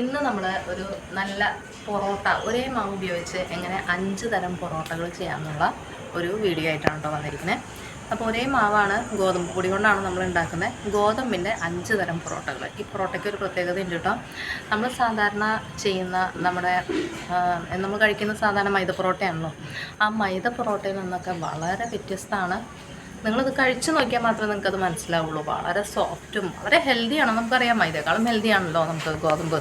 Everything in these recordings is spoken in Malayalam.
ഇന്ന് നമ്മൾ ഒരു നല്ല പൊറോട്ട ഒരേ മാവ് ഉപയോഗിച്ച് എങ്ങനെ 5 തരം പൊറോട്ടകൾ ചെയ്യാമെന്നുള്ള ഒരു വീഡിയോ ആയിട്ടാണ് കേട്ടോ വന്നിരിക്കുന്നത്. അപ്പോൾ ഒരേ മാവാണ്, ഗോതമ്പ് പൊടി കൊണ്ടാണ് നമ്മൾ ഉണ്ടാക്കുന്നത്. ഗോതമ്പിൻ്റെ 5 തരം പൊറോട്ടകൾ. ഈ പൊറോട്ടയ്ക്ക് ഒരു പ്രത്യേകത ഉണ്ട് കേട്ടോ. നമ്മൾ സാധാരണ ചെയ്യുന്ന നമ്മൾ കഴിക്കുന്ന സാധാരണ മൈദ പൊറോട്ടയാണല്ലോ. ആ മൈദ പൊറോട്ടയിൽ നിന്നൊക്കെ വളരെ വ്യത്യസ്തമാണ്. നിങ്ങളിത് കഴിച്ച് നോക്കിയാൽ മാത്രമേ നിങ്ങൾക്കത് മനസ്സിലാവുള്ളൂ. വളരെ സോഫ്റ്റും വളരെ ഹെൽത്തിയാണ്. നമുക്കറിയാം മൈദക്കാളും ഹെൽത്തിയാണല്ലോ നമുക്ക് ഗോതമ്പ്.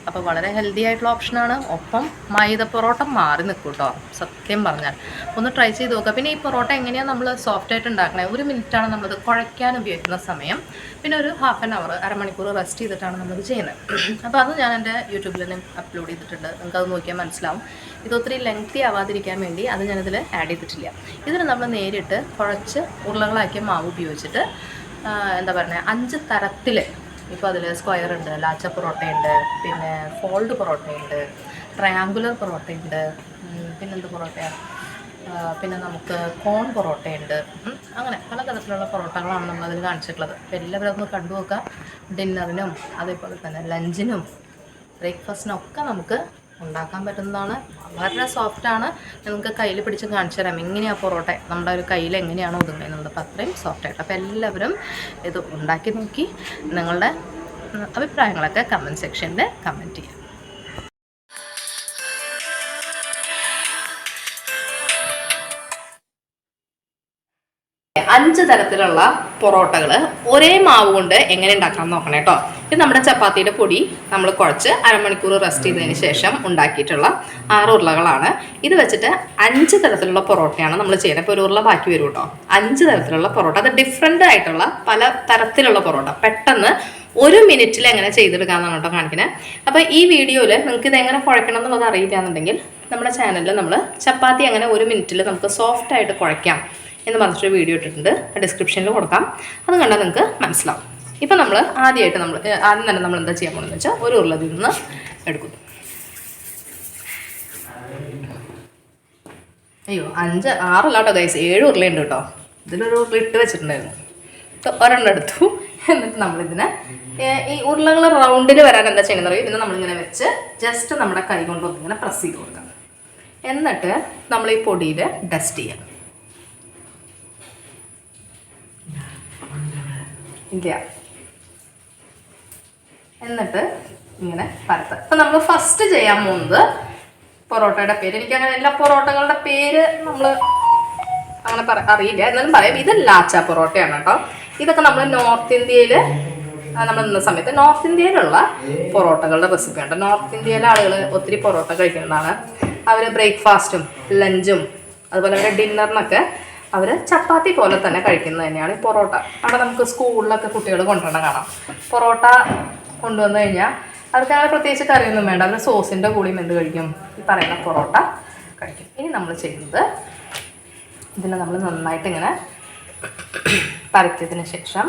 അപ്പോൾ വളരെ ഹെൽത്തി ആയിട്ടുള്ള ഓപ്ഷനാണ്. ഒപ്പം മൈദ പൊറോട്ട മാറി നിൽക്കും കേട്ടോ, സത്യം പറഞ്ഞാൽ. ഒന്ന് ട്രൈ ചെയ്ത് നോക്കുക. പിന്നെ ഈ പൊറോട്ട എങ്ങനെയാണ് നമ്മൾ സോഫ്റ്റായിട്ട് ഉണ്ടാക്കണേ? 1 മിനിറ്റാണ് നമ്മളത് കുഴയ്ക്കാൻ ഉപയോഗിക്കുന്ന സമയം. പിന്നെ ഒരു ½ ആൻ അവർ, അരമണിക്കൂർ റെസ്റ്റ് ചെയ്തിട്ടാണ് നമ്മളത് ചെയ്യുന്നത്. അപ്പോൾ അത് ഞാൻ എൻ്റെ യൂട്യൂബിൽ തന്നെ അപ്ലോഡ് ചെയ്തിട്ടുണ്ട്. നിങ്ങൾക്കത് നോക്കിയാൽ മനസ്സിലാവും. ഇത് ഒത്തിരി ലെങ്തി ആവാതിരിക്കാൻ വേണ്ടി അത് ഞാനിതിൽ ആഡ് ചെയ്തിട്ടില്ല. ഇതിന് നമ്മൾ നേരിട്ട് കുഴച്ച് ഉരുളകളാക്കിയ മാവ് ഉപയോഗിച്ചിട്ട് എന്താ പറയുക 5 തരത്തിൽ. ഇപ്പോൾ അതിൽ സ്ക്വയർ ഉണ്ട്, ലാച്ച പൊറോട്ടയുണ്ട്, പിന്നെ ഫോൾഡ് പൊറോട്ടയുണ്ട്, ട്രയാങ്കുലർ പൊറോട്ടയുണ്ട്, പിന്നെന്ത് പൊറോട്ടയാണ്, പിന്നെ നമുക്ക് കോൺ പൊറോട്ടയുണ്ട്. അങ്ങനെ പലതരത്തിലുള്ള പൊറോട്ടകളാണ് നമ്മളതിൽ കാണിച്ചിട്ടുള്ളത്. അപ്പോൾ എല്ലാവരും അതൊന്ന് കണ്ടു നോക്കുക. ഡിന്നറിനും അതേപോലെ തന്നെ ലഞ്ചിനും ബ്രേക്ക്ഫാസ്റ്റിനും ഒക്കെ നമുക്ക് ഉണ്ടാക്കാൻ പറ്റുന്നതാണ്. വളരെ സോഫ്റ്റാണ്. നിങ്ങൾക്ക് കയ്യിൽ പിടിച്ച് കാണിച്ചു തരാം എങ്ങനെയാണ് പൊറോട്ട നമ്മുടെ ഒരു കയ്യിൽ എങ്ങനെയാണോ ഒതുങ്ങുന്നത്. അപ്പോൾ അത്രയും സോഫ്റ്റായിട്ട്. അപ്പോൾ എല്ലാവരും ഇത് ഉണ്ടാക്കി നോക്കി നിങ്ങളുടെ അഭിപ്രായങ്ങളൊക്കെ കമൻറ്റ് സെക്ഷനിൽ കമൻറ്റ് ചെയ്യാം. 5 തരത്തിലുള്ള പൊറോട്ടകൾ ഒരേ മാവ് കൊണ്ട് എങ്ങനെ ഉണ്ടാക്കാൻ നോക്കണം കേട്ടോ. ഇത് നമ്മുടെ ചപ്പാത്തിയുടെ പൊടി നമ്മൾ കുഴച്ച് അരമണിക്കൂർ റെസ്റ്റ് ചെയ്തതിന് ശേഷം ഉണ്ടാക്കിയിട്ടുള്ള 6 ഉരുളകളാണ്. ഇത് വെച്ചിട്ട് 5 തരത്തിലുള്ള പൊറോട്ടയാണ് നമ്മൾ ചെയ്യുന്നത്. ഇപ്പോൾ ഒരു ഉരുള ബാക്കി വരും കേട്ടോ. 5 തരത്തിലുള്ള പൊറോട്ട, അത് ഡിഫറെൻ്റ് ആയിട്ടുള്ള പല തരത്തിലുള്ള പൊറോട്ട പെട്ടെന്ന് 1 മിനിറ്റിൽ എങ്ങനെ ചെയ്തെടുക്കാമെന്നാണ് കേട്ടോ കാണിക്കുന്നത്. അപ്പോൾ ഈ വീഡിയോയിൽ നിങ്ങൾക്ക് ഇതെങ്ങനെ കുഴക്കണം എന്നുള്ളത് അറിയില്ല എന്നുണ്ടെങ്കിൽ നമ്മുടെ ചാനലിൽ നമ്മൾ ചപ്പാത്തി എങ്ങനെ 1 മിനിറ്റിൽ നമുക്ക് സോഫ്റ്റായിട്ട് കുഴയ്ക്കാം എന്ന് പറഞ്ഞിട്ടൊരു വീഡിയോ ഇട്ടിട്ടുണ്ട്. ഡിസ്ക്രിപ്ഷനിൽ കൊടുക്കാം. അത് കണ്ടാൽ നിങ്ങൾക്ക് മനസ്സിലാവും. ഇപ്പം നമ്മൾ ആദ്യം തന്നെ നമ്മൾ എന്താ ചെയ്യാൻ പോകുന്നത് വെച്ചാൽ ഒരു ഉരുളയിൽ നിന്ന് എടുക്കും. അയ്യോ 5 6 അല്ല കേട്ടോ ഗൈസ്, 7 ഉരുളയുണ്ട് കേട്ടോ. ഇതിലൊരു ഉരുള ഇട്ട് വെച്ചിട്ടുണ്ടായിരുന്നു. ഒരെണ്ണം എടുത്തു. എന്നിട്ട് നമ്മളിതിനെ ഈ ഉരുളകൾ റൗണ്ടിൽ വരാൻ എന്താ ചെയ്യണമെന്ന് അറിയാം. ഇതിനെ നമ്മളിങ്ങനെ വെച്ച് ജസ്റ്റ് നമ്മുടെ കൈ കൊണ്ടൊന്ന് ഇങ്ങനെ പ്രസ് ചെയ്ത് കൊടുക്കാം. എന്നിട്ട് നമ്മൾ ഈ പൊടിയിൽ ഡസ്റ്റ് ചെയ്യാം. ഇല്ല, എന്നിട്ട് ഇങ്ങനെ പരത്താം. അപ്പം നമ്മൾ ഫസ്റ്റ് ചെയ്യാൻ പോകുന്നത് പൊറോട്ടയുടെ പേര്, എനിക്കങ്ങനെ എല്ലാ പൊറോട്ടകളുടെ പേര് നമ്മൾ അങ്ങനെ അറിയില്ല, എന്നാലും പറയാം. ഇത് ലാച്ച പൊറോട്ടയാണ് കേട്ടോ. ഇതൊക്കെ നമ്മൾ നോർത്ത് ഇന്ത്യയിൽ നമ്മൾ നിന്ന സമയത്ത് നോർത്ത് ഇന്ത്യയിലുള്ള പൊറോട്ടകളുടെ റെസിപ്പിയാണ്. നോർത്ത് ഇന്ത്യയിലെ ആളുകൾ ഒത്തിരി പൊറോട്ട കഴിക്കുന്നതാണ്. അവർ ബ്രേക്ക്ഫാസ്റ്റും ലഞ്ചും അതുപോലെ അവരുടെ ഡിന്നറിനൊക്കെ അവർ ചപ്പാത്തി പോലെ തന്നെ കഴിക്കുന്നത് തന്നെയാണ് ഈ പൊറോട്ട. അവിടെ നമുക്ക് സ്കൂളിലൊക്കെ കുട്ടികൾ കൊണ്ടുവരണം കാണാം. പൊറോട്ട കൊണ്ടുവന്നു കഴിഞ്ഞാൽ അവർക്ക് അങ്ങനെ പ്രത്യേകിച്ച് കറിയൊന്നും വേണ്ട. അവർ സോസിൻ്റെ കൂടിയും എന്ത് കഴിക്കും? ഈ പറയുന്ന പൊറോട്ട കഴിക്കും. ഇനി നമ്മൾ ചെയ്യുന്നത് ഇതിനെ നമ്മൾ നന്നായിട്ട് ഇങ്ങനെ പരത്തിയതിന് ശേഷം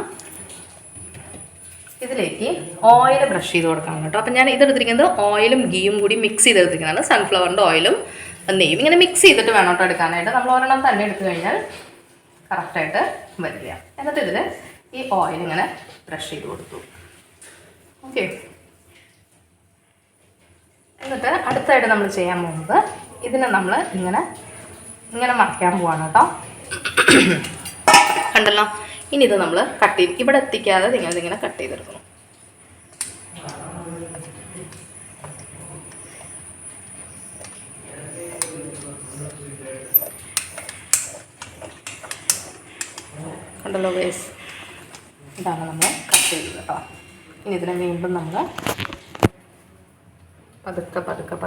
ഇതിലേക്ക് ഓയിൽ ബ്രഷ് ചെയ്ത് കൊടുക്കണം കേട്ടോ. അപ്പം ഞാൻ ഇതെടുത്തിരിക്കുന്നത് ഓയിലും ഗീയും കൂടി മിക്സ് ചെയ്തെടുത്തിരിക്കുന്നതാണ്. സൺഫ്ലവറിൻ്റെ ഓയിലും നെയ്യും ഇങ്ങനെ മിക്സ് ചെയ്തിട്ട് വേണം കേട്ടോ എടുക്കാനായിട്ട്. നമ്മൾ ഒരെണ്ണം തന്നെ എടുത്തു കഴിഞ്ഞാൽ കറക്റ്റായിട്ട് വരില്ല. എന്നിട്ട് ഇതിൽ ഈ ഓയിൽ ഇങ്ങനെ ബ്രഷ് ചെയ്ത് കൊടുത്തു. ഓക്കെ. എന്നിട്ട് അടുത്തായിട്ട് നമ്മൾ ചെയ്യാൻ പോകുന്നത് ഇതിനെ നമ്മൾ ഇങ്ങനെ മറയ്ക്കാൻ പോവാണ് കേട്ടോ. കണ്ടല്ലോ. ഇനി ഇത് നമ്മൾ കട്ട് ചെയ്ത് ഇവിടെ എത്തിക്കാതെ ഇങ്ങനെ കട്ട് ചെയ്തെടുക്കണം. കണ്ടല്ലോ ഗൈസ്, ഇതാണ് നമ്മൾ കട്ട് ചെയ്തത് കേട്ടോ. ഇനി ഇതിനെ വീണ്ടും നമ്മൾ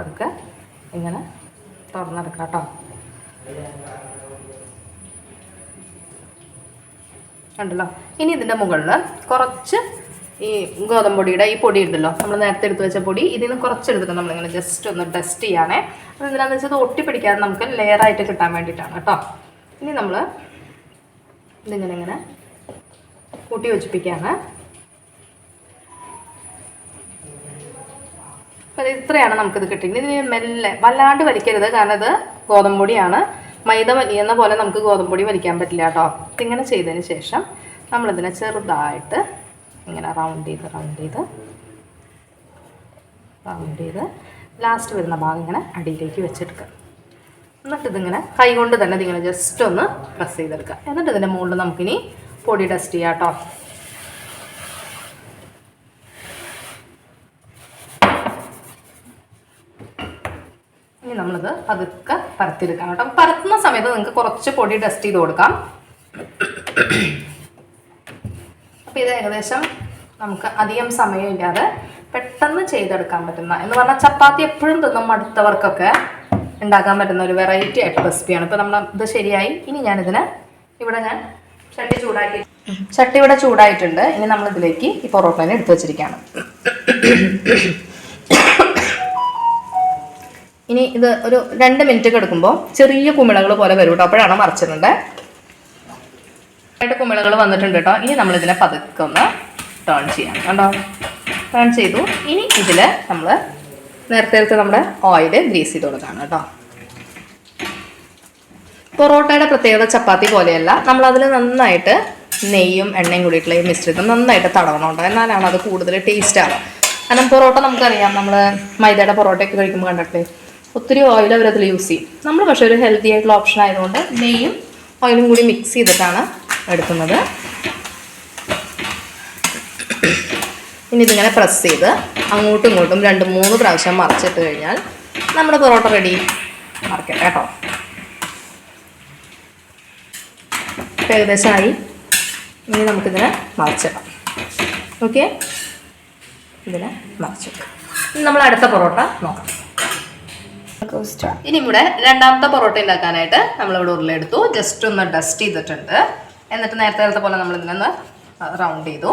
പതുക്കെ ഇങ്ങനെ തുറന്നെടുക്കാം കേട്ടോ. കണ്ടല്ലോ. ഇനി ഇതിൻ്റെ മുകളിൽ കുറച്ച് ഈ ഗോതമ്പൊടിയുടെ ഈ പൊടി ഉണ്ടല്ലോ, നമ്മൾ നേരത്തെ എടുത്ത് വെച്ച പൊടി, ഇതിന് കുറച്ചെടുത്തിട്ട് നമ്മളിങ്ങനെ ജസ്റ്റ് ഒന്ന് ഡസ്റ്റ് ചെയ്യാനേ. അത് എന്തിനാണെന്ന് വെച്ചാൽ അത് ഒട്ടിപ്പിടിക്കാതെ നമുക്ക് ലെയറായിട്ട് കിട്ടാൻ വേണ്ടിയിട്ടാണ് കേട്ടോ. ഇനി നമ്മൾ ഇതിങ്ങനെ കൂട്ടി യോജിപ്പിക്കുകയാണ്. അപ്പോൾ ഇത്രയാണ് നമുക്കിത് കിട്ടിയത്. ഇതിന് മെല്ലെ വല്ലാണ്ട് വലിക്കരുത്, കാരണം ഇത് ഗോതമ്പൊടിയാണ്. മൈദ വലിയുന്ന പോലെ നമുക്ക് ഗോതമ്പൊടി വലിക്കാൻ പറ്റില്ല കേട്ടോ. ഇങ്ങനെ ചെയ്തതിന് ശേഷം നമ്മളിതിനെ ചെറുതായിട്ട് ഇങ്ങനെ റൗണ്ട് ചെയ്ത് റൗണ്ട് ചെയ്ത് ലാസ്റ്റ് വരുന്ന ഭാഗം ഇങ്ങനെ അടിയിലേക്ക് വെച്ചെടുക്കുക. എന്നിട്ട് ഇതിങ്ങനെ കൈ കൊണ്ട് തന്നെ ഇതിങ്ങനെ ജസ്റ്റ് ഒന്ന് പ്രസ് ചെയ്തെടുക്കുക. എന്നിട്ട് ഇതിൻ്റെ മുകളിൽ നമുക്കിനി പൊടി ഡസ്റ്റ് ചെയ്യാം കേട്ടോ. ഇനി നമ്മളിത് പതുക്കെ പരത്തിയെടുക്കാം കേട്ടോ. പരത്തുന്ന സമയത്ത് നിങ്ങൾക്ക് കുറച്ച് പൊടി ഡസ്റ്റ് ചെയ്ത് കൊടുക്കാം. അപ്പോൾ ഇത് ഏകദേശം നമുക്ക് അധികം സമയമില്ലാതെ പെട്ടെന്ന് ചെയ്തെടുക്കാൻ പറ്റുന്ന, എന്ന് പറഞ്ഞാൽ ചപ്പാത്തി എപ്പോഴും തിന്നും മടുത്തവർക്കൊക്കെ ഉണ്ടാക്കാൻ പറ്റുന്ന ഒരു വെറൈറ്റി ആയിട്ട് റെസിപ്പിയാണ്. ഇപ്പോൾ നമ്മൾ ഇത് ശരിയായി. ഇനി ഞാനിതിന് ഞാൻ ചട്ടി ഇവിടെ ചൂടായിട്ടുണ്ട്. ഇനി നമ്മളിതിലേക്ക് ഈ പൊറോട്ടനെ എടുത്ത് വെച്ചിരിക്കുകയാണ്. ഇനി ഇത് ഒരു 2 മിനിറ്റ് കിടക്കുമ്പോൾ ചെറിയ കുമിളകൾ പോലെ വരും കേട്ടോ. അപ്പോഴാണ് മറിച്ചിട്ടുണ്ട്. കുമിളകൾ വന്നിട്ടുണ്ട് കേട്ടോ. ഇനി നമ്മളിതിനെ പതുക്കെ ഒന്ന് ടേൺ ചെയ്യാം കണ്ടോ. ടേൺ ചെയ്തു. ഇനി ഇതിൽ നമ്മൾ നേരത്തെ നമ്മുടെ ഓയിൽ ഗ്രീസ് ചെയ്ത് കൊടുക്കുകയാണ് കേട്ടോ. പൊറോട്ടയുടെ പ്രത്യേകത ചപ്പാത്തി പോലെയല്ല, നമ്മളതിൽ നന്നായിട്ട് നെയ്യും എണ്ണയും കൂടിയിട്ടുള്ള ഈ മിശ്രിതം നന്നായിട്ട് തടവണമുണ്ട്. എന്നാലാണ് അത് കൂടുതൽ ടേസ്റ്റ് ആവുക. കാരണം പൊറോട്ട നമുക്കറിയാം, നമ്മൾ മൈദയുടെ പൊറോട്ടയൊക്കെ കഴിക്കുമ്പോൾ കണ്ടിട്ടില്ലേ ഒത്തിരി ഓയിൽ അവരതിൽ യൂസ് ചെയ്യും. നമ്മൾ പക്ഷേ ഒരു ഹെൽത്തി ആയിട്ടുള്ള ഓപ്ഷൻ ആയതുകൊണ്ട് നെയ്യും ഓയിലും കൂടി മിക്സ് ചെയ്തിട്ടാണ് എടുക്കുന്നത്. ഇനി ഇതിങ്ങനെ പ്രസ് ചെയ്ത് അങ്ങോട്ടും ഇങ്ങോട്ടും 2-3 പ്രാവശ്യം മറിച്ചിട്ട് കഴിഞ്ഞാൽ നമ്മുടെ പൊറോട്ട റെഡി. മറക്കട്ടെ കേട്ടോ. ഏകദേശമായി. ഇനി നമുക്കിതിനെ മറിച്ചിടാം. ഓക്കെ, ഇതിനെ മറിച്ചിടാം. ഇനി നമ്മൾ അടുത്ത പൊറോട്ട നോക്കാം. ഇനി ഇവിടെ രണ്ടാമത്തെ പൊറോട്ട ഉണ്ടാക്കാനായിട്ട് നമ്മളിവിടെ ഉരുളെടുത്തു. ജസ്റ്റ് ഒന്ന് ഡസ്റ്റ് ചെയ്തിട്ടുണ്ട്. എന്നിട്ട് നേരത്തെ പോലെ നമ്മൾ ഇതിനൊന്ന് റൗണ്ട് ചെയ്തു.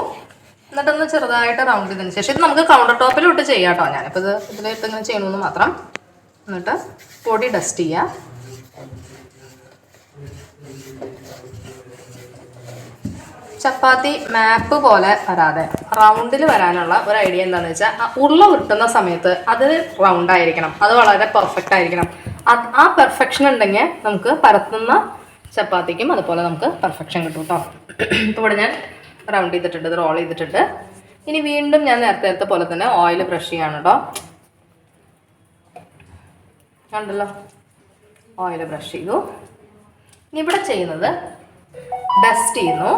എന്നിട്ടൊന്ന് ചെറുതായിട്ട് റൗണ്ട് ചെയ്തതിന് ശേഷം ഇത് നമുക്ക് കൗണ്ടർ ടോപ്പിലോട്ട് ചെയ്യാം കേട്ടോ. ഞാനിപ്പോൾ ഇതിലിട്ട് ഇങ്ങനെ ചെയ്യണമെന്ന് മാത്രം. എന്നിട്ട് പൊടി ഡസ്റ്റ് ചെയ്യുക. ചപ്പാത്തി മാപ്പ് പോലെ വരാതെ റൗണ്ടിൽ വരാനുള്ള ഒരു ഐഡിയ എന്താണെന്ന് വെച്ചാൽ, ഉരുള ഉരുട്ടുന്ന സമയത്ത് അത് റൗണ്ട് ആയിരിക്കണം, അത് വളരെ പെർഫെക്റ്റ് ആയിരിക്കണം. ആ പെർഫെക്ഷൻ ഉണ്ടെങ്കിൽ നമുക്ക് പരത്തുന്ന ചപ്പാത്തിക്കും അതുപോലെ നമുക്ക് പെർഫെക്ഷൻ കിട്ടും കേട്ടോ. ഇപ്പോൾ ഇവിടെ ഞാൻ റൗണ്ട് ചെയ്തിട്ടുണ്ട്, ഇത് റോൾ ചെയ്തിട്ടുണ്ട്. ഇനി വീണ്ടും ഞാൻ നേരത്തെ പോലെ തന്നെ ഓയിൽ ബ്രഷ് ചെയ്യാണ് കേട്ടോ. കണ്ടല്ലോ, ഓയിൽ ബ്രഷ് ചെയ്തു. ഇനി ഇവിടെ ചെയ്യുന്നത് ഡസ്റ്റ് ചെയ്യുന്നു.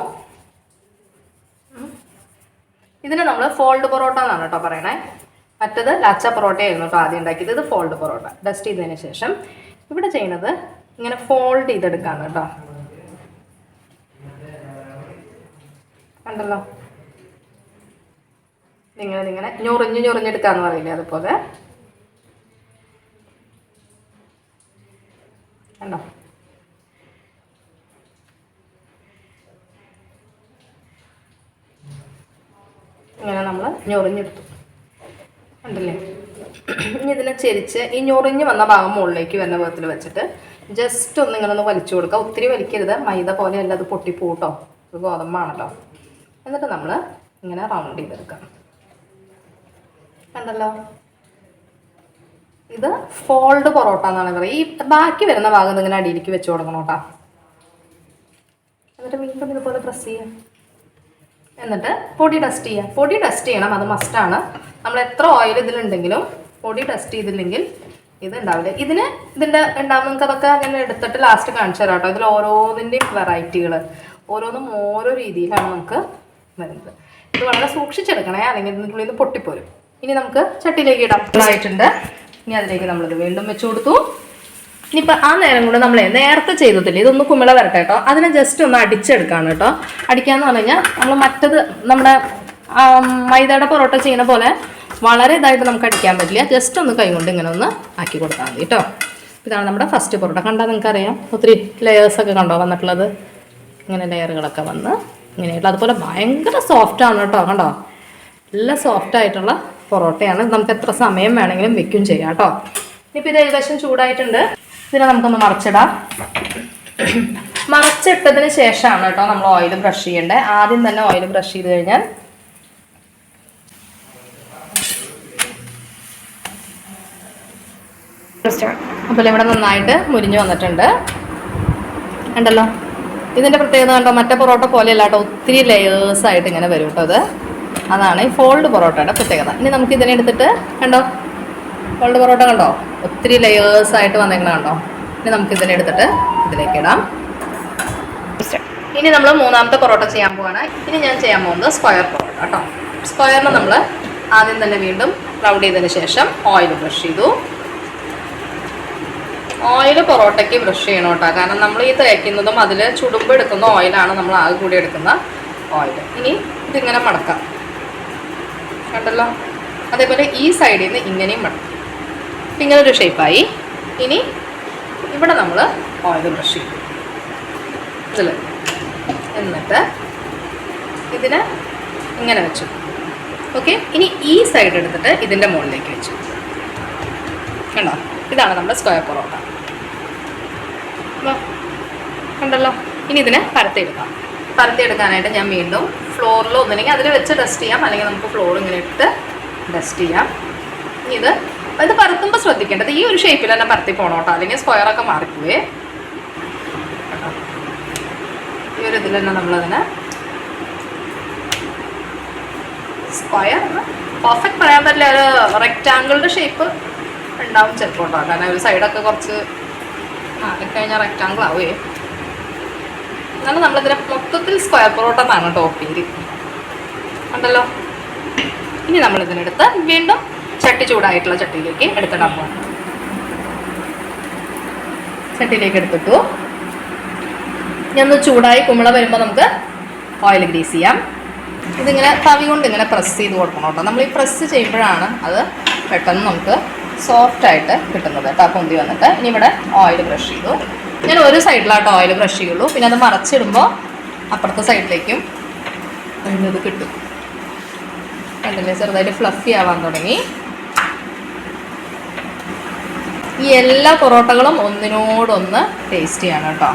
ഇതിന് നമ്മൾ ഫോൾഡ് പൊറോട്ട എന്നാണ് കേട്ടോ പറയണേ. മറ്റത് ലാച്ച പൊറോട്ടയായിരുന്നു കേട്ടോ ആദ്യം ഉണ്ടാക്കിയത്. ഇത് ഫോൾഡ് പൊറോട്ട. ഡസ്റ്റ് ചെയ്തതിന് ശേഷം ഇവിടെ ചെയ്യുന്നത് ഇങ്ങനെ ഫോൾഡ് ചെയ്തെടുക്കാണ് കേട്ടോ. കണ്ടല്ലോ, നിങ്ങളിങ്ങനെ ഞൊറിഞ്ഞെടുക്കാന്ന് പറയില്ലേ, അതുപോലെ കണ്ടോ. ഇങ്ങനെ നമ്മൾ ഞൊറിഞ്ഞെടുത്തു കണ്ടില്ലേ. ഇനി ഇതിനെ ചെരിച്ച് ഈ ഞൊറിഞ്ഞ് വന്ന ഭാഗം മുകളിലേക്ക് വരുന്ന വിധത്തിൽ വെച്ചിട്ട് ജസ്റ്റ് ഒന്ന് ഇങ്ങനെ ഒന്ന് വലിച്ചു കൊടുക്കുക. ഒത്തിരി വലിക്കരുത്, മൈദ പോലെയല്ല, അത് പൊട്ടിപ്പോട്ടോ, ഇത് ഗോതമ്പാണല്ലോ. എന്നിട്ട് നമ്മൾ ഇങ്ങനെ റൗണ്ട് ചെയ്തെടുക്കാം. കണ്ടല്ലോ, ഇത് ഫോൾഡ് പൊറോട്ട എന്നാണ് പറയുക. ഈ ബാക്കി വരുന്ന ഭാഗം ഇങ്ങനെ അടിയിലേക്ക് വെച്ച് കൊടുക്കണം കേട്ടോ. എന്നിട്ട് വീണ്ടും ഇതുപോലെ പ്രസ് ചെയ്യാം. എന്നിട്ട് പൊടി ഡസ്റ്റ് ചെയ്യാം. പൊടി ഡസ്റ്റ് ചെയ്യണം, അത് മസ്റ്റാണ്. നമ്മൾ എത്ര ഓയിൽ ഇതിലുണ്ടെങ്കിലും പൊടി ഡസ്റ്റ് ചെയ്തില്ലെങ്കിൽ ഇത് ഉണ്ടാവില്ല. ഇതിൻ്റെ ഉണ്ടാവും. നിങ്ങൾക്ക് അതൊക്കെ അങ്ങനെ എടുത്തിട്ട് ലാസ്റ്റ് കാണിച്ചു തരാം കേട്ടോ. ഇതിൽ ഓരോന്നിൻ്റെയും വെറൈറ്റികൾ ഓരോന്നും ഓരോ രീതിയിലാണ് നമുക്ക് വരുന്നത്. ഇത് വളരെ സൂക്ഷിച്ചെടുക്കണേ, അല്ലെങ്കിൽ ഇതിൻ്റെ ഉള്ളിൽ നിന്ന് പൊട്ടിപ്പോരും. ഇനി നമുക്ക് ചട്ടിയിലേക്ക് ഇടാം. ആയിട്ടുണ്ട്. ഇനി അതിലേക്ക് നമ്മളിത് വീണ്ടും വെച്ച് കൊടുത്തു. ഇനിയിപ്പോൾ ആ നേരം കൊണ്ട് നമ്മൾ നേരത്തെ ചെയ്തതില്ലേ, ഇതൊന്ന് കുമിള വരട്ടെ കേട്ടോ. അതിനെ ജസ്റ്റ് ഒന്ന് അടിച്ചെടുക്കാണ് കേട്ടോ. അടിക്കാന്ന് പറഞ്ഞു കഴിഞ്ഞാൽ നമ്മൾ മറ്റത് നമ്മുടെ മൈദയുടെ പൊറോട്ട ചെയ്യുന്ന പോലെ വളരെ ഇതായിട്ട് നമുക്ക് അടിക്കാൻ പറ്റില്ല. ജസ്റ്റ് ഒന്ന് കൈ കൊണ്ട് ഇങ്ങനെ ഒന്ന് ആക്കി കൊടുത്താൽ മതി കേട്ടോ. ഇതാണ് നമ്മുടെ ഫസ്റ്റ് പൊറോട്ട. കണ്ടാൽ നിങ്ങൾക്കറിയാം ഒത്തിരി ലെയേഴ്സൊക്കെ കണ്ടോ വന്നിട്ടുള്ളത്. ഇങ്ങനെ ലെയറുകളൊക്കെ വന്ന് ഇങ്ങനെയായിട്ടുള്ള, അതുപോലെ ഭയങ്കര സോഫ്റ്റാണ് കേട്ടോ. കണ്ടോ, നല്ല സോഫ്റ്റായിട്ടുള്ള പൊറോട്ടയാണ്. നമുക്ക് എത്ര സമയം വേണമെങ്കിലും വെക്കും ചെയ്യാം കേട്ടോ. ഇനിയിപ്പോൾ ഇത് ഏകദേശം ചൂടായിട്ടുണ്ട്. ഇതിനെ നമുക്കൊന്ന് മറിച്ചിടാം. മറിച്ചിട്ടതിന് ശേഷമാണ് കേട്ടോ നമ്മൾ ഓയിൽ ബ്രഷ് ചെയ്യേണ്ടത്. ആദ്യം തന്നെ ഓയിൽ ബ്രഷ് ചെയ്ത് കഴിഞ്ഞാൽ അപ്പോൾ ഇവിടെ നന്നായിട്ട് മുരിഞ്ഞ് വന്നിട്ടുണ്ട്. ഉണ്ടല്ലോ, ഇതിൻ്റെ പ്രത്യേകത കണ്ടോ, മറ്റേ പൊറോട്ട പോലെയല്ല കേട്ടോ, ഒത്തിരി ലെയേഴ്സായിട്ട് ഇങ്ങനെ വരും കേട്ടോ. അതാണ് ഈ ഫോൾഡ് പൊറോട്ടയുടെ പ്രത്യേകത. ഇനി നമുക്ക് ഇതിനെ എടുത്തിട്ട് കണ്ടോ റോൾഡ് പൊറോട്ട കണ്ടോ, ഒത്തിരി ലെയേഴ്സായിട്ട് വന്നേക്കണം കണ്ടോ. ഇനി നമുക്ക് ഇതിനെടുത്തിട്ട് ഇതിലേക്ക് ഇടാം. ഇനി നമ്മൾ മൂന്നാമത്തെ പൊറോട്ട ചെയ്യാൻ പോവാണ്. ഇനി ഞാൻ ചെയ്യാൻ പോകുന്നത് സ്ക്വയർ പൊറോട്ട കേട്ടോ. സ്ക്വയറിന് നമ്മൾ ആദ്യം തന്നെ വീണ്ടും റൗണ്ട് ചെയ്തതിന് ശേഷം ഓയിൽ ബ്രഷ് ചെയ്തു. ഓയിൽ പൊറോട്ടയ്ക്ക് ബ്രഷ് ചെയ്യണം കേട്ടോ, കാരണം നമ്മൾ ഈ തേക്കുന്നതും അതിൽ ചുടുമ്പ് എടുക്കുന്ന ഓയിലാണ് നമ്മൾ ആകെ കൂടി എടുക്കുന്ന ഓയിൽ. ഇനി ഇതിങ്ങനെ മടക്കാം കണ്ടല്ലോ. അതേപോലെ ഈ സൈഡിൽ നിന്ന് ഇങ്ങനെയും മടക്കാം. ഇങ്ങനെ ഒരു ഷേപ്പായി. ഇനി ഇവിടെ നമ്മൾ ഓയിൽ ബ്രഷ് ചെയ്യും ഇതിൽ. എന്നിട്ട് ഇതിനെ ഇങ്ങനെ വെച്ചു. ഓക്കെ, ഇനി ഈ സൈഡ് എടുത്തിട്ട് ഇതിൻ്റെ മുകളിലേക്ക് വെച്ചു. കണ്ടോ, ഇതാണ് നമ്മുടെ സ്ക്വയർ പൊറോട്ട. കണ്ടല്ലോ. ഇനി ഇതിനെ പരത്തിയെടുക്കാം. പരത്തിയെടുക്കാനായിട്ട് ഞാൻ വീണ്ടും ഫ്ലോറിൽ ഒന്നില്ലെങ്കിൽ അതിൽ വെച്ച് ഡസ്റ്റ് ചെയ്യാം, അല്ലെങ്കിൽ നമുക്ക് ഫ്ലോർ ഇങ്ങനെ ഇട്ട് ഡസ്റ്റ് ചെയ്യാം. ഇനി ഇത് പരത്തുമ്പോൾ ശ്രദ്ധിക്കേണ്ടത് ഈ ഒരു ഷേപ്പിൽ തന്നെ പരത്തി പോകണം കേട്ടോ, അല്ലെങ്കിൽ സ്ക്വയറൊക്കെ മാറിപ്പോവേ. ഈ ഒരു ഇതിൽ തന്നെ നമ്മളതിനെ സ്ക്വയർ പെർഫെക്റ്റ് പറയാൻ പറ്റില്ല, ഒരു റെക്റ്റാങ്കിളിൻ്റെ ഷേപ്പ് ഉണ്ടാവും ചിലപ്പോൾ കേട്ടോ, കാരണം ഒരു സൈഡൊക്കെ കുറച്ച് കഴിഞ്ഞാൽ റെക്റ്റാങ്കിൾ ആവുകയെ. എന്നാലും നമ്മളിതിനെ മൊത്തത്തിൽ സ്ക്വയർ പൊറോട്ട എന്നാണ് കേട്ടോ പേര്. ഉണ്ടല്ലോ. ഇനി നമ്മളിതിനെടുത്ത് വീണ്ടും ചട്ടി ചൂടായിട്ടുള്ള ചട്ടിയിലേക്ക് എടുത്തിടാൻ പോകണം. ചട്ടിയിലേക്ക് എടുത്തിട്ടു. ഞാനൊന്ന് ചൂടായി കുമിള വരുമ്പോൾ നമുക്ക് ഓയിൽ ഗ്രീസ് ചെയ്യാം. ഇതിങ്ങനെ തവി കൊണ്ട് ഇങ്ങനെ പ്രസ് ചെയ്ത് കൊടുക്കണം കേട്ടോ. നമ്മൾ ഈ പ്രസ് ചെയ്യുമ്പോഴാണ് അത് പെട്ടെന്ന് നമുക്ക് സോഫ്റ്റായിട്ട് കിട്ടുന്നത് കേട്ടോ. പൊന്തി വന്നിട്ട് ഇനി ഇവിടെ ഓയിൽ ബ്രഷ് ചെയ്തു. ഞാൻ ഒരു സൈഡിലായിട്ട് ഓയിൽ ബ്രഷ് ചെയ്യുള്ളൂ, പിന്നെ അത് മറച്ചിടുമ്പോൾ അപ്പുറത്തെ സൈഡിലേക്കും ഇത് കിട്ടും. കണ്ടില്ലേ, ചെറുതായിട്ട് ഫ്ലഫി ആവാൻ തുടങ്ങി. ഈ എല്ലാ പൊറോട്ടകളും ഒന്നിനോടൊന്ന് ടേസ്റ്റ് ചെയ്യണം കേട്ടോ.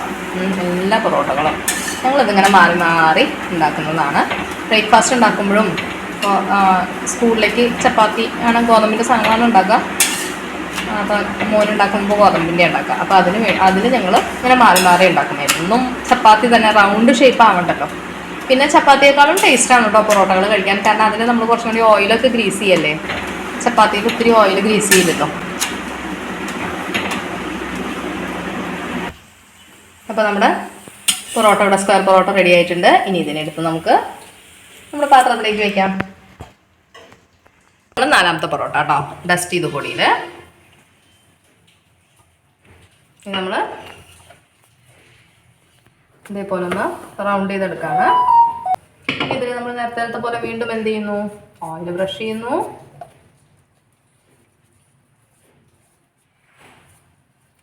എല്ലാ പൊറോട്ടകളും ഞങ്ങളിതിങ്ങനെ മാറി മാറി ഉണ്ടാക്കുന്നതാണ്. ബ്രേക്ക്ഫാസ്റ്റ് ഉണ്ടാക്കുമ്പോഴും സ്കൂളിലേക്ക് ചപ്പാത്തി ആണ് ഗോതമ്പിൻ്റെ സാധനങ്ങളാണ് ഉണ്ടാക്കുക. അപ്പോൾ മോനുണ്ടാക്കുമ്പോൾ ഗോതമ്പിൻ്റെ ഉണ്ടാക്കുക. അപ്പോൾ അതിന് ഞങ്ങൾ ഇങ്ങനെ മാറി മാറി ഉണ്ടാക്കുന്നതായിരുന്നു. ഒന്നും ചപ്പാത്തി തന്നെ റൗണ്ട് ഷേപ്പ് ആവണ്ടല്ലോ. പിന്നെ ചപ്പാത്തിയേക്കാളും ടേസ്റ്റാണ് കേട്ടോ പൊറോട്ടകൾ കഴിക്കാൻ, കാരണം അതിന് നമ്മൾ കുറച്ചും കൂടി ഓയിലൊക്കെ ഗ്രീസ് ചെയ്യല്ലേ. ചപ്പാത്തിക്ക് ഒത്തിരി ഓയിൽ ഗ്രീസ് ചെയ്തിട്ടോ. അപ്പോൾ നമ്മുടെ പൊറോട്ട ഇവിടെ സ്ക്വയർ പൊറോട്ട റെഡി ആയിട്ടുണ്ട്. ഇനി ഇതിനെടുത്ത് നമുക്ക് നമ്മുടെ പാത്രത്തിലേക്ക് വയ്ക്കാം. നമ്മൾ നാലാമത്തെ പൊറോട്ട കേട്ടോ, ഡസ്റ്റ് ചെയ്ത് പൊടിയിൽ നമ്മൾ ഇതേപോലെ ഒന്ന് റൗണ്ട് ചെയ്തെടുക്കാണ്. ഇതിൽ നമ്മൾ നേരത്തെ പോലെ വീണ്ടും എന്ത് ചെയ്യുന്നു, ഓയിൽ ബ്രഷ് ചെയ്യുന്നു.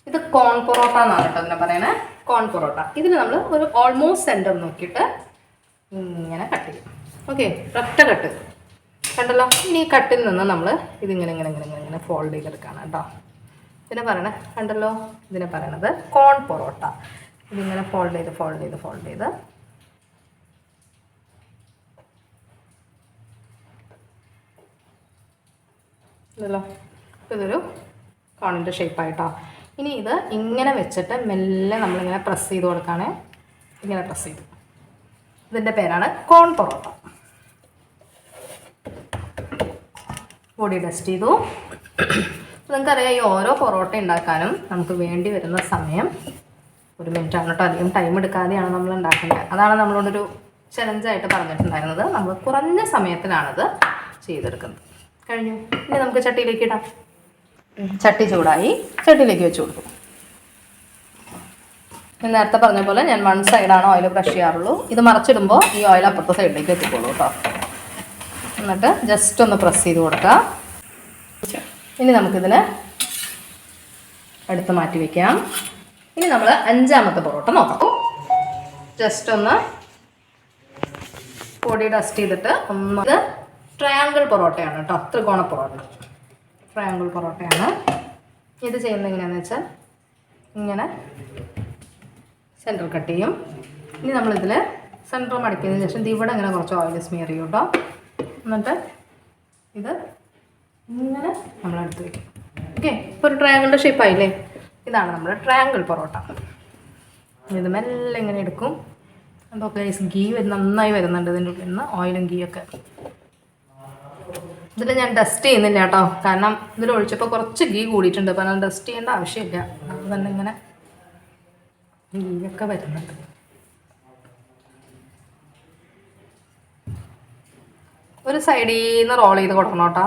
ഇത് കോൺ പൊറോട്ട എന്നാണ് കേട്ടോ ഇതിനെ പറയണേ, കോൺ പൊറോട്ട. ഇതിന് നമ്മൾ ഒരു ഓൾമോസ്റ്റ് സെൻറ്റർ നോക്കിയിട്ട് ഇങ്ങനെ കട്ട് ചെയ്യും. ഓക്കെ, ഒറ്റ കട്ട് കണ്ടല്ലോ. ഇനി ഈ കട്ടിൽ നിന്ന് നമ്മൾ ഇതിങ്ങനെ ഇങ്ങനെ ഇങ്ങനെ ഇങ്ങനെ ഇങ്ങനെ ഫോൾഡ് ചെയ്തെടുക്കുകയാണ് കേട്ടോ. ഇതിനെ പറയണേ കണ്ടല്ലോ, ഇതിനെ പറയണത് കോൺ പൊറോട്ട. ഇതിങ്ങനെ ഫോൾഡ് ചെയ്ത് ഫോൾഡ് ചെയ്ത് ഫോൾഡ് ചെയ്ത് ഇതല്ലോ, ഇതൊരു കോണിൻ്റെ ഷേപ്പായിട്ടോ. ഇനി ഇത് ഇങ്ങനെ വെച്ചിട്ട് മെല്ലെ നമ്മളിങ്ങനെ പ്രസ് ചെയ്ത് കൊടുക്കുകയാണ്. ഇങ്ങനെ പ്രസ് ചെയ്തു. ഇതിൻ്റെ പേരാണ് കോൺ പൊറോട്ട. പൊടി ഡസ്റ്റ് ചെയ്തു. നിങ്ങൾക്കറിയാം, ഈ ഓരോ പൊറോട്ട ഉണ്ടാക്കാനും നമുക്ക് വേണ്ടി വരുന്ന സമയം 1 മിനിറ്റാണ് കേട്ടോ. അധികം ടൈം എടുക്കാതെയാണ് നമ്മൾ ഉണ്ടാക്കുന്നത്. അതാണ് നമ്മളോടൊരു ചലഞ്ചായിട്ട് പറഞ്ഞിട്ടുണ്ടായിരുന്നത്. നമ്മൾ കുറഞ്ഞ സമയത്തിലാണിത് ചെയ്തെടുക്കുന്നത്. കഴിഞ്ഞു. ഇനി നമുക്ക് ചട്ടിയിലേക്ക് ഇടാം. ചട്ടി ചൂടായി, ചട്ടിയിലേക്ക് വെച്ച് കൊടുക്കും. നേരത്തെ പറഞ്ഞ പോലെ ഞാൻ 1 സൈഡാണ് ഓയിൽ ബ്രഷ് ചെയ്യാറുള്ളൂ. ഇത് മറച്ചിടുമ്പോൾ ഈ ഓയിൽ അപ്പുറത്തെ സൈഡിലേക്ക് എത്തിക്കോളൂ കേട്ടോ. എന്നിട്ട് ജസ്റ്റ് ഒന്ന് പ്രസ് ചെയ്ത് കൊടുക്കുക. ഇനി നമുക്കിതിന് എടുത്ത് മാറ്റി വയ്ക്കാം. ഇനി നമ്മൾ 5ാമത്തെ പൊറോട്ട നോക്കാം. ജസ്റ്റ് ഒന്ന് പൊടി ഡസ്റ്റ് ചെയ്തിട്ട് ഒന്ന് ട്രയാങ്കിൾ പൊറോട്ടയാണ് കേട്ടോ, ത്രികോണ പൊറോട്ട. ട്രയാങ്കിൾ പൊറോട്ടയാണ്. ഇത് ചെയ്യുന്നത് എങ്ങനെയാണെന്ന് വെച്ചാൽ ഇങ്ങനെ സെൻറ്റർ കട്ട് ചെയ്യും. ഇനി നമ്മളിതിൽ സെൻറ്റർ മടക്കിയതിന് ശേഷം ഇവിടെ ഇങ്ങനെ കുറച്ച് ഓയിൽ സ്മിയർ ചെയ്യും കേട്ടോ. എന്നിട്ട് ഇത് ഇങ്ങനെ നമ്മളെടുത്ത് വയ്ക്കും. ഓക്കെ, ഇപ്പോൾ ഒരു ട്രയാങ്കിളിൻ്റെ ഷേപ്പായില്ലേ. ഇതാണ് നമ്മുടെ ട്രയാങ്കിൾ പൊറോട്ട. ഇത് മെല്ലെ ഇങ്ങനെ എടുക്കും. അപ്പോൾ ഗീ നന്നായി വരുന്നുണ്ട് ഇതിൻ്റെ ഉള്ളിൽ നിന്ന്, ഓയിലും ഗീയൊക്കെ. ഇതിൽ ഞാൻ ഡസ്റ്റ് ചെയ്യുന്നില്ല കേട്ടോ, കാരണം ഇതിൽ ഒഴിച്ചപ്പോൾ കുറച്ച് ഗീ കൂടിയിട്ടുണ്ട്. അപ്പോൾ ഞാൻ ഡസ്റ്റ് ചെയ്യേണ്ട ആവശ്യമില്ല. അത് തന്നെ ഇങ്ങനെ ഗീയൊക്കെ വരുന്നുണ്ട്. ഒരു സൈഡിൽ നിന്ന് റോൾ ചെയ്ത് കൊടുക്കണം കേട്ടോ,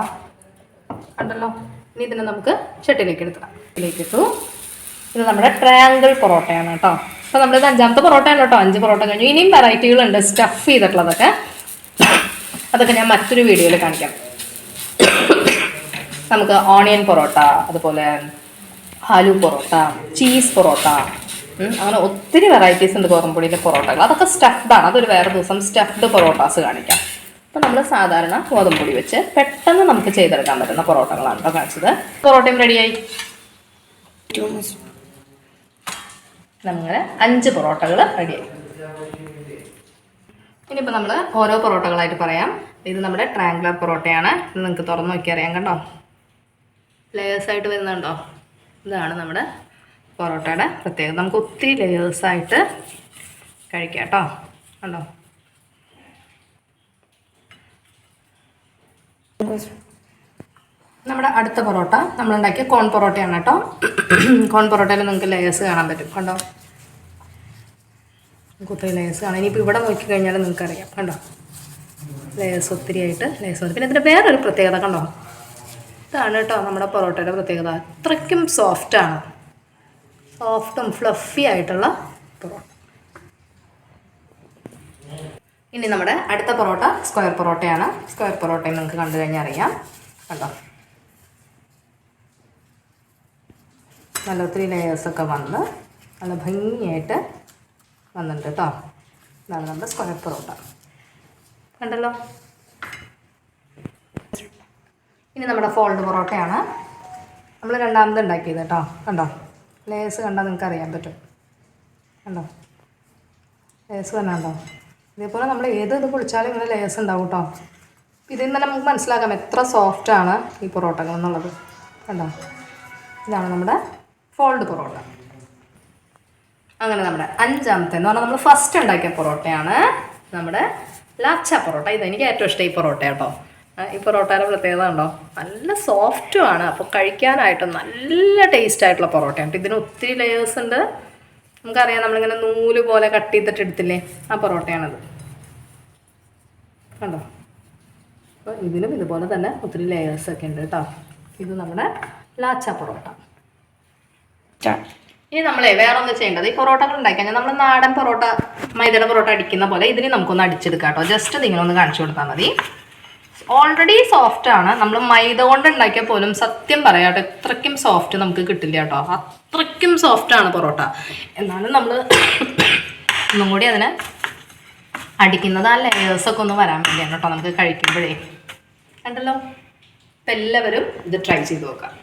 കണ്ടല്ലോ. ഇനി ഇതിനെ നമുക്ക് ചട്ടിയിലേക്ക് എടുത്തിടാം. ഇതിലേക്ക് ഇട്ടു. ഇത് നമ്മുടെ ട്രയാങ്കിൾ പൊറോട്ടയാണ് കേട്ടോ. അപ്പോൾ നമ്മളിത് 5ാമത്തെ പൊറോട്ടയാണ് കേട്ടോ. 5 പൊറോട്ട കഴിഞ്ഞു. ഇനിയും വെറൈറ്റികളുണ്ട് സ്റ്റഫ് ചെയ്തിട്ടുള്ളതൊക്കെ. അതൊക്കെ ഞാൻ മറ്റൊരു വീഡിയോയിൽ കാണിക്കാം. നമുക്ക് ഓണിയൻ പൊറോട്ട, അതുപോലെ ആലു പൊറോട്ട, ചീസ് പൊറോട്ട, അങ്ങനെ ഒത്തിരി വെറൈറ്റീസ് ഉണ്ട് ഗോതമ്പൊടിയിലെ പൊറോട്ടകൾ. അതൊക്കെ സ്റ്റഫ്ഡാണ്. അതൊരു വേറെ ദിവസം സ്റ്റഫ്ഡ് പൊറോട്ടാസ് കാണിക്കാം. അപ്പോൾ നമ്മൾ സാധാരണ ഗോതമ്പൊടി വെച്ച് പെട്ടെന്ന് നമുക്ക് ചെയ്തെടുക്കാൻ പറ്റുന്ന പൊറോട്ടകളാണ് കേട്ടോ കാണിച്ചത്. പൊറോട്ടയും റെഡിയായി. നമ്മൾ 5 പൊറോട്ടകൾ റെഡിയായി. ഇനിയിപ്പോൾ നമ്മൾ ഓരോ പൊറോട്ടകളായിട്ട് പറയാം. ഇത് നമ്മുടെ ട്രയാങ്കുലർ പൊറോട്ടയാണ്. ഇത് നിങ്ങൾക്ക് തുറന്ന് നോക്കി അറിയാം, കണ്ടോ, ലെയേഴ്സായിട്ട് വരുന്നുണ്ടോ. ഇതാണ് നമ്മുടെ പൊറോട്ടയുടെ പ്രത്യേകത. നമുക്ക് ഒത്തിരി ലെയേഴ്സായിട്ട് കഴിക്കാം കേട്ടോ, കണ്ടോ. നമ്മുടെ അടുത്ത പൊറോട്ട നമ്മളുണ്ടാക്കിയ കോൺ പൊറോട്ടയാണ് കേട്ടോ. കോൺ പൊറോട്ടയിൽ നിങ്ങൾക്ക് ലെയേഴ്സ് കാണാൻ പറ്റും, കണ്ടോ. നമുക്ക് ഒത്തിരി ലെയേഴ്സ് കാണാം. ഇനിയിപ്പോൾ ഇവിടെ നോക്കിക്കഴിഞ്ഞാൽ നിങ്ങൾക്കറിയാം, കണ്ടോ, ലെയേഴ്സ് ഒത്തിരി ആയിട്ട് ലെയേഴ്സ് വന്നു. പിന്നെ ഇതിൻ്റെ വേറൊരു പ്രത്യേകത കണ്ടോ, ഇതാണ് കേട്ടോ നമ്മുടെ പൊറോട്ടയുടെ പ്രത്യേകത. അത്രയ്ക്കും സോഫ്റ്റാണ്, സോഫ്റ്റും ഫ്ലഫി ആയിട്ടുള്ള പൊറോട്ട. ഇനി നമ്മുടെ അടുത്ത പൊറോട്ട സ്ക്വയർ പൊറോട്ടയാണ്. സ്ക്വയർ പൊറോട്ടയും നിങ്ങൾക്ക് കണ്ടു കഴിഞ്ഞാൽ അറിയാം, കണ്ടോ, നല്ല ഒത്തിരി ലെയേഴ്സൊക്കെ വന്ന് നല്ല ഭംഗിയായിട്ട് വന്നിട്ടുണ്ട് കേട്ടോ. ഇതാണ് നമ്മുടെ സ്ക്വയർ പൊറോട്ട, കണ്ടല്ലോ. ഇനി നമ്മുടെ ഫോൾഡ് പൊറോട്ടയാണ് നമ്മൾ 2ാമത് ഉണ്ടാക്കിയത് കേട്ടോ, കണ്ടോ. ലേസ് കണ്ടാൽ നിങ്ങൾക്ക് അറിയാൻ പറ്റും, കണ്ടോ, ലേസ് തന്നെ ഉണ്ടോ. ഇതേപോലെ നമ്മൾ ഏത് ഇത് പൊളിച്ചാലും ഇങ്ങനെ ലേസ് ഉണ്ടാവും കേട്ടോ. ഇതിൽ നിന്ന് നമുക്ക് മനസ്സിലാക്കാം എത്ര സോഫ്റ്റാണ് ഈ പൊറോട്ടകൾ എന്നുള്ളത്, കണ്ടോ. ഇതാണ് നമ്മുടെ ഫോൾഡ് പൊറോട്ട. അങ്ങനെ നമ്മുടെ 5ാമത്തെ എന്ന് പറഞ്ഞാൽ നമ്മൾ ഫസ്റ്റ് ഉണ്ടാക്കിയ പൊറോട്ടയാണ് നമ്മുടെ ലാച്ച പൊറോട്ട. ഇതെനിക്ക് ഏറ്റവും ഇഷ്ടം ഈ പൊറോട്ട കേട്ടോ. ഈ പൊറോട്ടയുടെ പ്രത്യേകത ഉണ്ടോ, നല്ല സോഫ്റ്റുമാണ്. അപ്പോൾ കഴിക്കാനായിട്ട് നല്ല ടേസ്റ്റ് ആയിട്ടുള്ള പൊറോട്ടയാണ്. ഇതിന് ഒത്തിരി ലെയേഴ്സ് ഉണ്ട്. നമുക്കറിയാം, നമ്മളിങ്ങനെ നൂല് പോലെ കട്ട് ചെയ്തിട്ട് എടുത്തില്ലേ, ആ പൊറോട്ടയാണത്, കണ്ടോ. അപ്പോൾ ഇതിനും ഇതുപോലെ തന്നെ ഒത്തിരി ലെയേഴ്സൊക്കെ ഉണ്ട് കേട്ടോ. ഇത് നമ്മുടെ ലാച്ച പൊറോട്ട. ഇനി നമ്മളെ വേറെ ഒന്ന് ചെയ്യേണ്ടത്, ഈ പൊറോട്ടകൾ ഉണ്ടാക്കി കഴിഞ്ഞാൽ നമ്മൾ നാടൻ പൊറോട്ട മൈദയുടെ പൊറോട്ട അടിക്കുന്ന പോലെ ഇതിന് നമുക്കൊന്ന് അടിച്ചെടുക്കാം കേട്ടോ. ജസ്റ്റ് നിങ്ങളൊന്ന് കാണിച്ചു കൊടുത്താൽ മതി. ഓൾറെഡി സോഫ്റ്റാണ്. നമ്മൾ മൈദ കൊണ്ട് ഉണ്ടാക്കിയാൽ പോലും സത്യം പറയാം കേട്ടോ, ഇത്രയ്ക്കും സോഫ്റ്റ് നമുക്ക് കിട്ടില്ല കേട്ടോ. അത്രയ്ക്കും സോഫ്റ്റാണ് പൊറോട്ട. എന്നാലും നമ്മൾ ഒന്നും കൂടി അതിനെ അടിക്കുന്നത് ആ ലെയേഴ്സൊക്കെ ഒന്ന് വരാൻ വേണ്ടിയാണ് കേട്ടോ, നമുക്ക് കഴിക്കുമ്പോഴേ, കണ്ടല്ലോ. അപ്പം എല്ലാവരും ഇത് ട്രൈ ചെയ്ത് നോക്കാം.